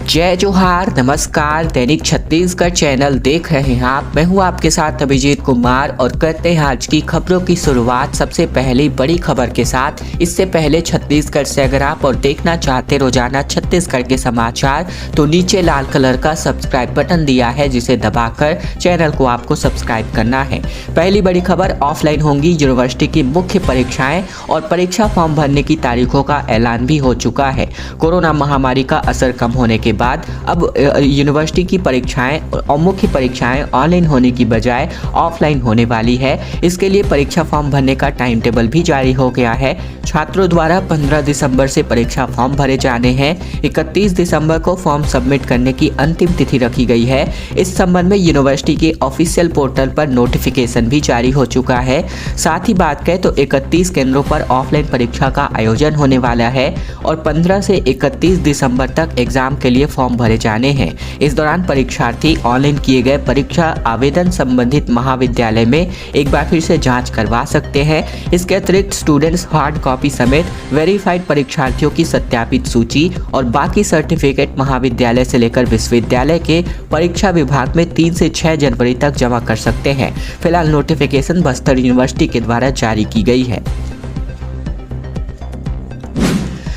जय जोहार, नमस्कार। दैनिक छत्तीसगढ़ चैनल देख रहे हैं आप। मैं हूं आपके साथ अभिजीत कुमार और करते हैं आज की खबरों की शुरुआत सबसे पहली बड़ी खबर के साथ। इससे पहले छत्तीसगढ़ से अगर आप और देखना चाहते रोजाना छत्तीसगढ़ के समाचार तो नीचे लाल कलर का सब्सक्राइब बटन दिया है जिसे दबाकर चैनल को आपको सब्सक्राइब करना है। पहली बड़ी खबर, ऑफलाइन होंगी यूनिवर्सिटी की मुख्य परीक्षाएं और परीक्षा फॉर्म भरने की तारीखों का ऐलान भी हो चुका है। कोरोना महामारी का असर कम होने के बाद अब यूनिवर्सिटी की परीक्षाएं और मुख्य परीक्षाएं ऑनलाइन होने की बजाय ऑफलाइन होने वाली है। इसके लिए परीक्षा फॉर्म भरने का टाइम टेबल भी जारी हो गया है। छात्रों द्वारा 15 दिसंबर से परीक्षा फॉर्म भरे जाने हैं। 31 दिसंबर को फॉर्म सबमिट करने की अंतिम तिथि रखी गई है। इस संबंध में यूनिवर्सिटी के ऑफिशियल पोर्टल पर नोटिफिकेशन भी जारी हो चुका है। साथ ही बात करें तो 31 केंद्रों पर ऑफलाइन परीक्षा का आयोजन होने वाला है और 15 से 31 दिसंबर तक एग्जाम के लिए फॉर्म भरे जाने हैं। इस दौरान परीक्षार्थी ऑनलाइन किए गए परीक्षा आवेदन संबंधित महाविद्यालय में एक बार फिर से जांच करवा सकते हैं। इसके अतिरिक्त स्टूडेंट्स हार्ड कॉपी समेत वेरीफाइड परीक्षार्थियों की सत्यापित सूची और बाकी सर्टिफिकेट महाविद्यालय से लेकर विश्वविद्यालय के परीक्षा विभाग में 3 से 6 जनवरी तक जमा कर सकते हैं। फिलहाल नोटिफिकेशन बस्तर यूनिवर्सिटी के द्वारा जारी की गई है।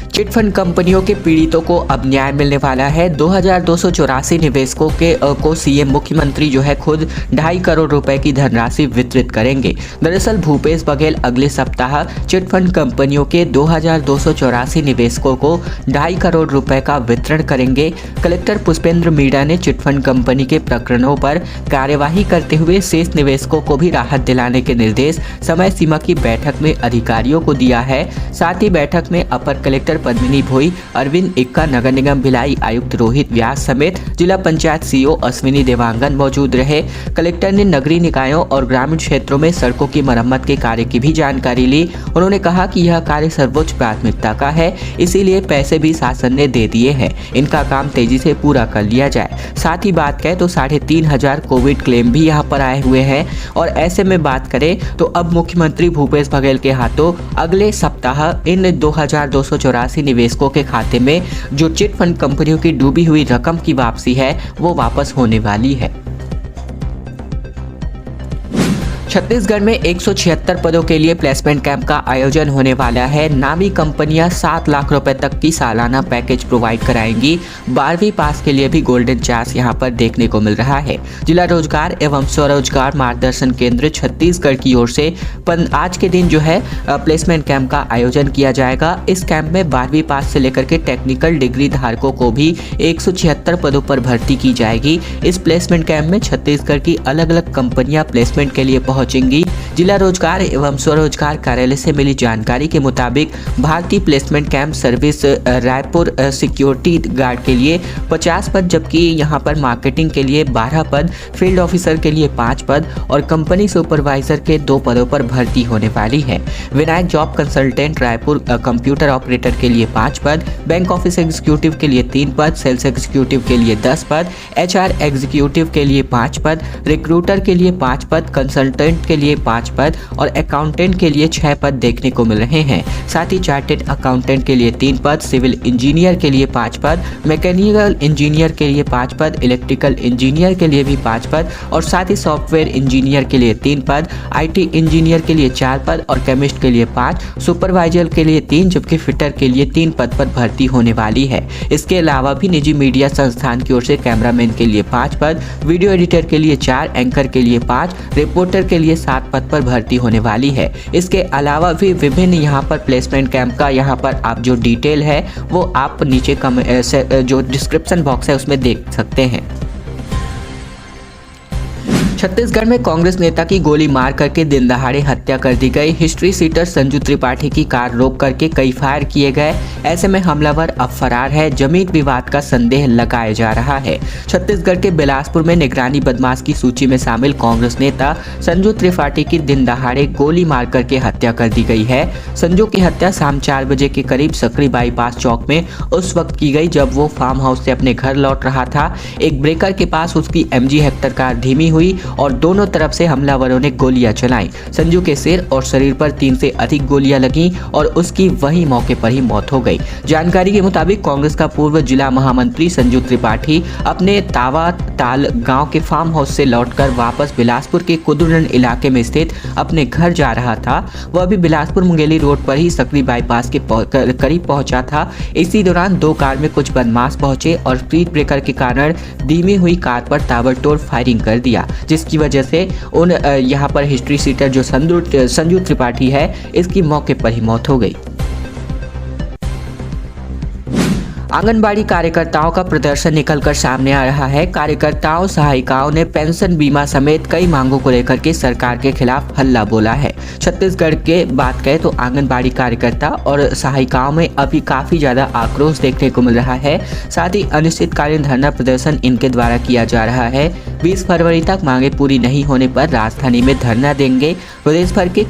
चिटफंड कंपनियों के पीड़ितों को अब न्याय मिलने वाला है। 2284 निवेशकों को सीएम मुख्यमंत्री जो है खुद 2.5 करोड़ रुपए की धनराशि वितरित करेंगे। दरअसल भूपेश बघेल अगले सप्ताह चिटफंड कंपनियों के 2284 निवेशकों को 2.5 करोड़ रुपए का वितरण करेंगे। कलेक्टर पुष्पेंद्र मीणा ने चिटफंड कंपनी के प्रकरणों पर कार्यवाही करते हुए शेष निवेशकों को भी राहत दिलाने के निर्देश समय सीमा की बैठक में अधिकारियों को दिया है। साथ ही बैठक में अपर कलेक्टर पद्मिनी भोई, अरविंद इक्का, नगर निगम भिलाई आयुक्त रोहित व्यास समेत जिला पंचायत सीईओ अश्विनी देवांगन मौजूद रहे। कलेक्टर ने नगरीय निकायों और ग्रामीण क्षेत्रों में सड़कों की मरम्मत के कार्य की भी जानकारी ली। उन्होंने कहा कि यह कार्य सर्वोच्च प्राथमिकता का है, इसीलिए पैसे भी शासन ने दे दिए हैं। इनका काम तेजी से पूरा कर लिया जाए। साथ ही बात करें तो 3500 कोविड क्लेम भी यहाँ पर आए हुए हैं और ऐसे में बात करें तो अब मुख्यमंत्री भूपेश बघेल के हाथों अगले सप्ताह इन 2284 निवेशकों के खाते में जो चिट फंड कंपनियों की डूबी हुई रकम की वापसी है वो वापस होने वाली है। छत्तीसगढ़ में 176 पदों के लिए प्लेसमेंट कैंप का आयोजन होने वाला है। नामी कंपनियां 7 लाख रुपए तक की सालाना पैकेज प्रोवाइड कराएंगी। 12वीं पास के लिए भी गोल्डन चांस यहां पर देखने को मिल रहा है। जिला रोजगार एवं स्वरोजगार मार्गदर्शन केंद्र छत्तीसगढ़ की ओर से आज के दिन जो है प्लेसमेंट कैंप का आयोजन किया जाएगा। इस कैंप में 12वीं पास से लेकर के टेक्निकल डिग्री धारकों को भी 176 पदों पर भर्ती की जाएगी। इस प्लेसमेंट कैंप में छत्तीसगढ़ की अलग अलग कंपनियां प्लेसमेंट के लिए पहुंचेंगी। जिला रोजगार एवं स्वरोजगार कार्यालय से मिली जानकारी के मुताबिक भारतीय placement camp service Raipur security guard के लिए 50 पद, जबकि यहां पर मार्केटिंग के लिए 12 पद, फील्ड ऑफिसर के लिए 5 पद और कंपनी सुपरवाइजर के 2 पदों पर भर्ती होने वाली है। Vinayak job consultant Raipur computer operator के लिए 5 पद, बैंक ऑफिस एग्जीक्यूटिव के लिए 3 पद, सेल्स एग्जीक्यूटिव के लिए 10 पद, HR एग्जीक्यूटिव के लिए 5 पद, रिक्रूटर के लिए 5 पद, कंसल्टेंट के लिए 5 पद और अकाउंटेंट के लिए 6 पद देखने को मिल रहे हैं। साथ ही चार्टेड अकाउंटेंट के लिए 3 पद, सिविल इंजीनियर के लिए 5 पद, मैकेनिकल इंजीनियर के लिए 5 पद, इलेक्ट्रिकल इंजीनियर के लिए भी 5 पद और साथ ही सॉफ्टवेयर इंजीनियर के लिए 3 पद, IT इंजीनियर के लिए 4 पद और केमिस्ट के लिए 5, सुपरवाइजर के लिए 3, जबकि फिटर के लिए 3 पद पर भर्ती होने वाली है। इसके अलावा भी निजी मीडिया संस्थान की ओर से कैमरामैन के लिए 5 पद, वीडियो एडिटर के लिए 4, एंकर के लिए 5, रिपोर्टर के लिए 7 पद पर भर्ती होने वाली है। इसके अलावा भी विभिन्न यहाँ पर प्लेसमेंट कैंप का यहाँ पर आप जो डिटेल है वो आप नीचे जो डिस्क्रिप्शन बॉक्स है उसमें देख सकते हैं। छत्तीसगढ़ में कांग्रेस नेता की गोली मार करके दिन दहाड़े हत्या कर दी गई। हिस्ट्री सीटर संजू त्रिपाठी की कार रोक करके कई फायर किए गए। ऐसे में हमलावर अब फरार है। जमीन विवाद का संदेह लगाया जा रहा है। छत्तीसगढ़ के बिलासपुर में निगरानी बदमाश की सूची में शामिल कांग्रेस नेता संजू त्रिपाठी की दिन दहाड़े गोली मार करके हत्या कर दी गई है। संजू की हत्या शाम 4 बजे के करीब सकरी बाईपास चौक में उस वक्त की गई जब वो फार्म हाउस से अपने घर लौट रहा था। एक ब्रेकर के पास उसकी MG हेक्टर कार धीमी हुई और दोनों तरफ से हमलावरों ने गोलियां चलाई। संजू के सिर और शरीर पर 3 से अधिक गोलियां लगीं और उसकी वही मौके पर ही मौत हो गई। जानकारी के मुताबिक कांग्रेस का पूर्व जिला महामंत्री संजू त्रिपाठी अपने तावा ताल गांव के फार्म हाउस से लौटकर वापस बिलासपुर के कुदुरन इलाके में स्थित अपने घर जा रहा था। वह अभी बिलासपुर मुंगेली रोड पर ही सकरी बाईपास के करीब पहुंचा था। इसी दौरान 2 कार में कुछ बदमाश पहुंचे और स्पीड ब्रेकर के कारण धीमी हुई कार पर ताबड़तोड़ फायरिंग कर दिया, जिसकी वजह से यहाँ पर हिस्ट्री सीटर जो संजू त्रिपाठी है, इसकी मौके पर ही मौत हो गई। आंगनबाड़ी कार्यकर्ताओं का प्रदर्शन निकलकर सामने आ रहा है। कार्यकर्ताओं सहायिकाओं ने पेंशन बीमा समेत कई मांगों को लेकर के सरकार के खिलाफ हल्ला बोला है। छत्तीसगढ़ के बात करें तो आंगनबाड़ी कार्यकर्ता और सहायिकाओं में अभी काफी ज्यादा आक्रोश देखने को मिल रहा है। साथ ही अनिश्चितकालीन धरना प्रदर्शन इनके द्वारा किया जा रहा है। 20 फरवरी तक मांगे पूरी नहीं होने पर राजधानी में धरना देंगे। प्रदेश भर के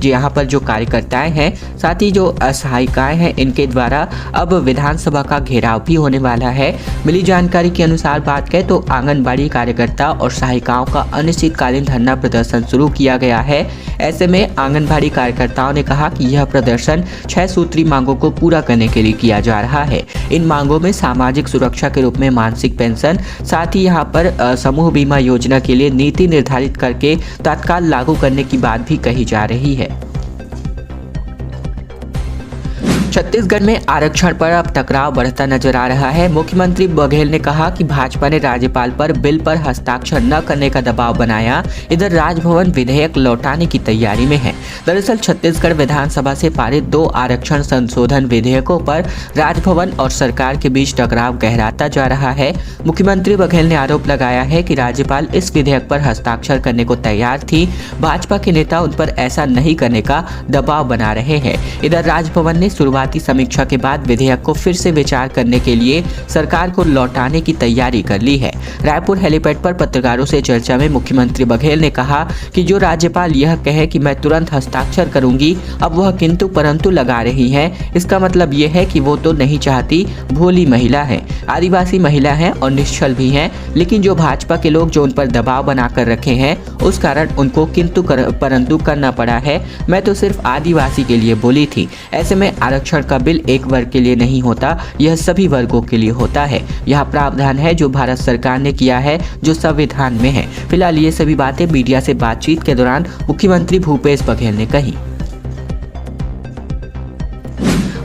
यहाँ पर जो कार्यकर्ताएं हैं, साथ ही जो सहायिकाएं हैं, इनके द्वारा अब विधानसभा का घेराव भी होने वाला है। मिली जानकारी के अनुसार बात करें तो आंगनबाड़ी कार्यकर्ता और सहायिकाओं का अनिश्चितकालीन धरना प्रदर्शन शुरू किया गया है। ऐसे में आंगनबाड़ी कार्यकर्ताओं ने कहा कि यह प्रदर्शन 6 सूत्री मांगों को पूरा करने के लिए किया जा रहा है। इन मांगों में सामाजिक सुरक्षा के रूप में मासिक पेंशन, साथ ही यहाँ पर समूह बीमा योजना के लिए नीति निर्धारित करके तत्काल लागू करने की बात भी कही जा रही है। छत्तीसगढ़ में आरक्षण पर अब टकराव बढ़ता नजर आ रहा है। मुख्यमंत्री बघेल ने कहा कि भाजपा ने राज्यपाल पर बिल पर हस्ताक्षर न करने का दबाव बनाया। इधर राजभवन विधेयक लौटाने की तैयारी में है। दरअसल छत्तीसगढ़ विधानसभा से पारित 2 आरक्षण संशोधन विधेयकों पर राजभवन और सरकार के बीच टकराव गहराता जा रहा है। मुख्यमंत्री बघेल ने आरोप लगाया है कि राज्यपाल इस विधेयक पर हस्ताक्षर करने को तैयार थी। भाजपा के नेता उन पर ऐसा नहीं करने का दबाव बना रहे हैं। इधर राजभवन ने शुरुआती समीक्षा के बाद विधेयक को फिर से विचार करने के लिए सरकार को लौटाने की तैयारी कर ली है। रायपुर हेलीपैड पर पत्रकारों से चर्चा में मुख्यमंत्री बघेल ने कहा कि जो राज्यपाल यह कहे कि मैं तुरंत हस्ताक्षर करूंगी, अब वह किंतु परंतु लगा रही हैं। इसका मतलब यह है कि वो तो नहीं चाहती, भोली महिला है, आदिवासी महिला है और निश्चल भी है, लेकिन जो भाजपा के लोग जो उन पर दबाव बनाकर रखे हैं, उस कारण उनको किंतु परंतु करना पड़ा है। मैं तो सिर्फ आदिवासी के लिए बोली थी। ऐसे में आरक्षण का बिल एक वर्ग के लिए नहीं होता, यह सभी वर्गों के लिए होता है। यह प्रावधान है जो भारत सरकार ने किया है, जो संविधान में है। फिलहाल ये सभी बातें मीडिया से बातचीत के दौरान मुख्यमंत्री भूपेश बघेल ने कही।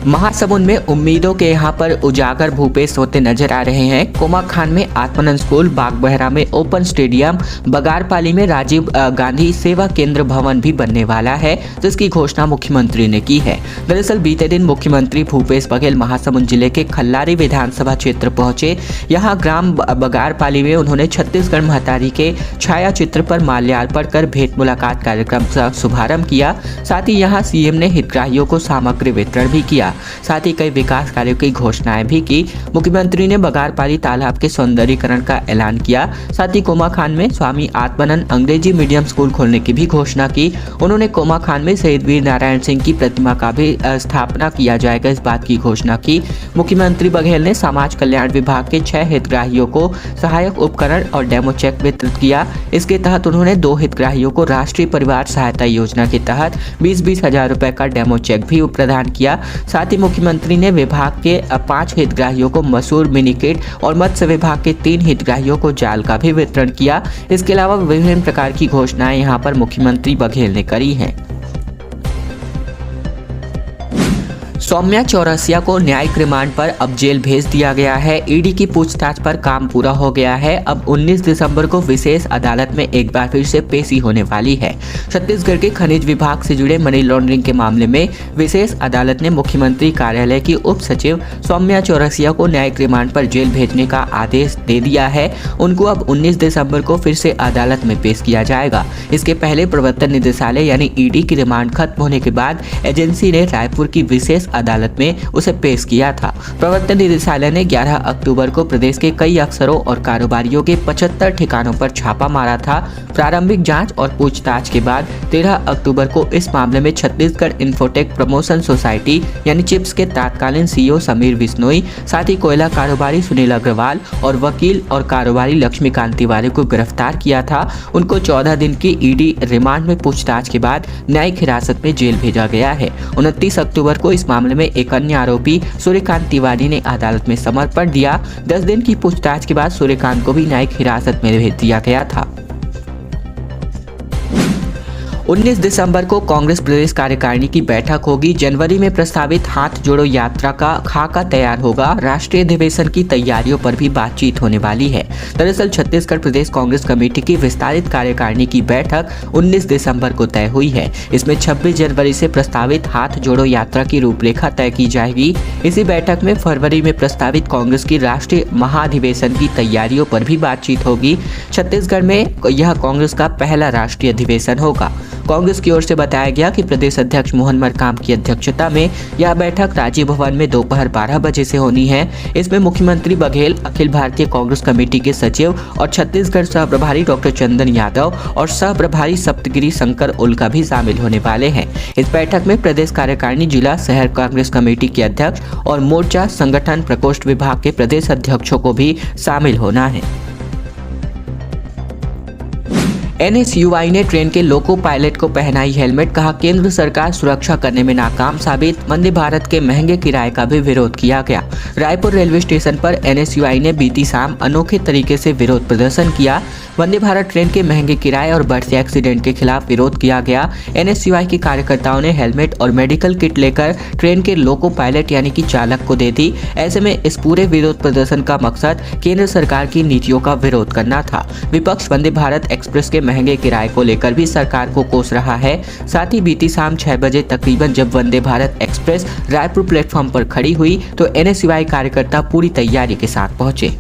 महासमुंद में उम्मीदों के यहां पर उजागर भूपेश होते नजर आ रहे हैं। कोमाखान में आत्मानंद स्कूल, बागबहरा में ओपन स्टेडियम, बगारपाली में राजीव गांधी सेवा केंद्र भवन भी बनने वाला है, जिसकी घोषणा मुख्यमंत्री ने की है। दरअसल बीते दिन मुख्यमंत्री भूपेश बघेल महासमुंद जिले के खल्लारी विधानसभा क्षेत्र पहुंचे। यहाँ ग्राम बगारपाली में उन्होंने छत्तीसगढ़ महतारी के छाया चित्र पर माल्यार्पण कर भेंट मुलाकात कार्यक्रम का शुभारंभ किया। साथ ही यहाँ सीएम ने हितग्राहियों को सामग्री वितरण भी किया। साथ ही कई विकास कार्यों की घोषणाएं भी की। मुख्यमंत्री ने बगारपाली तालाब के सौंदर्यीकरण का ऐलान किया। साथ ही कोमाखान में स्वामी आत्मानंद अंग्रेजी मीडियम स्कूल खोलने की भी घोषणा की। उन्होंने कोमाखान में शहीद वीर नारायण सिंह की प्रतिमा का भी स्थापना किया जाएगा, इस बात की घोषणा की। मुख्यमंत्री बघेल ने समाज कल्याण विभाग के 6 हितग्राहियों को सहायक उपकरण और डेमो चेक वितरित किया। इसके तहत उन्होंने 2 हितग्राहियों को राष्ट्रीय परिवार सहायता योजना के तहत 20-20 हजार रुपए का डेमो चेक भी प्रदान किया। साथ ही मुख्यमंत्री ने विभाग के 5 हितग्राहियों को मसूर मिनी किट और मत्स्य विभाग के 3 हितग्राहियों को जाल का भी वितरण किया। इसके अलावा विभिन्न प्रकार की घोषणाएं यहां पर मुख्यमंत्री बघेल ने करी हैं। सौम्या चौरसिया को न्यायिक रिमांड पर अब जेल भेज दिया गया है। ईडी की पूछताछ पर काम पूरा हो गया है। अब 19 दिसंबर को विशेष अदालत में एक बार फिर से पेशी होने वाली है। छत्तीसगढ़ के खनिज विभाग से जुड़े मनी लॉन्ड्रिंग के मामले में विशेष अदालत ने मुख्यमंत्री कार्यालय की उप सचिव सौम्या चौरसिया को न्यायिक रिमांड पर जेल भेजने का आदेश दे दिया है। उनको अब 19 दिसंबर को फिर से अदालत में पेश किया जाएगा। इसके पहले प्रवर्तन निदेशालय यानी ईडी की रिमांड खत्म होने के बाद एजेंसी ने रायपुर की विशेष अदालत में उसे पेश किया था। प्रवर्तन निदेशालय ने 11 अक्टूबर को प्रदेश के कई अफसरों और कारोबारियों के 75 ठिकानों पर छापा मारा था। प्रारंभिक जांच और पूछताछ के बाद 13 अक्टूबर को इस मामले में छत्तीसगढ़ इन्फोटेक प्रमोशन सोसाइटी यानी चिप्स के तत्कालीन सीईओ समीर बिश्नोई, साथ ही कोयला कारोबारी सुनील अग्रवाल और वकील और कारोबारी लक्ष्मीकांत तिवारी को गिरफ्तार किया था। उनको 14 दिन की ईडी रिमांड में पूछताछ के बाद न्यायिक हिरासत में जेल भेजा गया है। 29 अक्टूबर को इस मामले में एक अन्य आरोपी सूर्यकांत तिवारी ने अदालत में समर्पण दिया। 10 दिन की पूछताछ के बाद सूर्यकांत को भी न्यायिक हिरासत में भेज दिया गया था। 19 दिसंबर को कांग्रेस प्रदेश कार्यकारिणी की बैठक होगी। जनवरी में प्रस्तावित हाथ जोड़ो यात्रा का खाका तैयार होगा। राष्ट्रीय अधिवेशन की तैयारियों पर भी बातचीत होने वाली है। दरअसल छत्तीसगढ़ प्रदेश कांग्रेस कमेटी की विस्तारित कार्यकारिणी की बैठक 19 दिसंबर को तय हुई है। इसमें 26 जनवरी से प्रस्तावित हाथ जोड़ो यात्रा की रूपरेखा तय की जाएगी। इसी बैठक में फरवरी में प्रस्तावित कांग्रेस की राष्ट्रीय महाधिवेशन की तैयारियों पर भी बातचीत होगी। छत्तीसगढ़ में यह कांग्रेस का पहला राष्ट्रीय अधिवेशन होगा। कांग्रेस की ओर से बताया गया कि प्रदेश अध्यक्ष मोहन मरकाम की अध्यक्षता में यह बैठक राजीव भवन में दोपहर 12 बजे से होनी है। इसमें मुख्यमंत्री बघेल, अखिल भारतीय कांग्रेस कमेटी के सचिव और छत्तीसगढ़ सह प्रभारी डॉक्टर चंदन यादव और सह प्रभारी सप्तगिरी शंकर उल्का भी शामिल होने वाले हैं। इस बैठक में प्रदेश कार्यकारिणी, जिला शहर कांग्रेस कमेटी के अध्यक्ष और मोर्चा संगठन प्रकोष्ठ विभाग के प्रदेश अध्यक्षों को भी शामिल होना है। NSUI ने ट्रेन के लोको पायलट को पहनाई हेलमेट, कहा केंद्र सरकार सुरक्षा करने में नाकाम साबित। वंदे भारत के महंगे किराए का भी विरोध किया गया। रायपुर रेलवे स्टेशन पर NSUI ने बीती शाम अनोखे तरीके से विरोध प्रदर्शन किया। वंदे भारत ट्रेन के महंगे किराए और बढ़ते एक्सीडेंट के खिलाफ विरोध किया गया। NSUI के कार्यकर्ताओं ने हेलमेट और मेडिकल किट लेकर ट्रेन के लोको पायलट यानी कि चालक को दे दी। ऐसे में इस पूरे विरोध प्रदर्शन का मकसद केंद्र सरकार की नीतियों का विरोध करना था। विपक्ष वंदे भारत एक्सप्रेस के महंगे किराए को लेकर भी सरकार को कोस रहा है। साथ ही बीती शाम 6 बजे तकरीबन जब वंदे भारत एक्सप्रेस रायपुर प्लेटफॉर्म पर खड़ी हुई तो NSUI कार्यकर्ता पूरी तैयारी के साथ पहुंचे।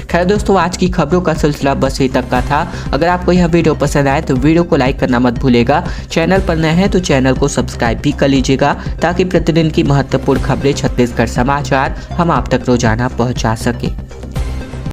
खैर दोस्तों, आज की खबरों का सिलसिला बस यही तक का था। अगर आपको यह वीडियो पसंद आए तो वीडियो को लाइक करना मत भूलेगा। चैनल पर नए हैं तो चैनल को सब्सक्राइब भी कर लीजिएगा ताकि प्रतिदिन की महत्वपूर्ण खबरें छत्तीसगढ़ समाचार हम आप तक रोजाना पहुंचा सके।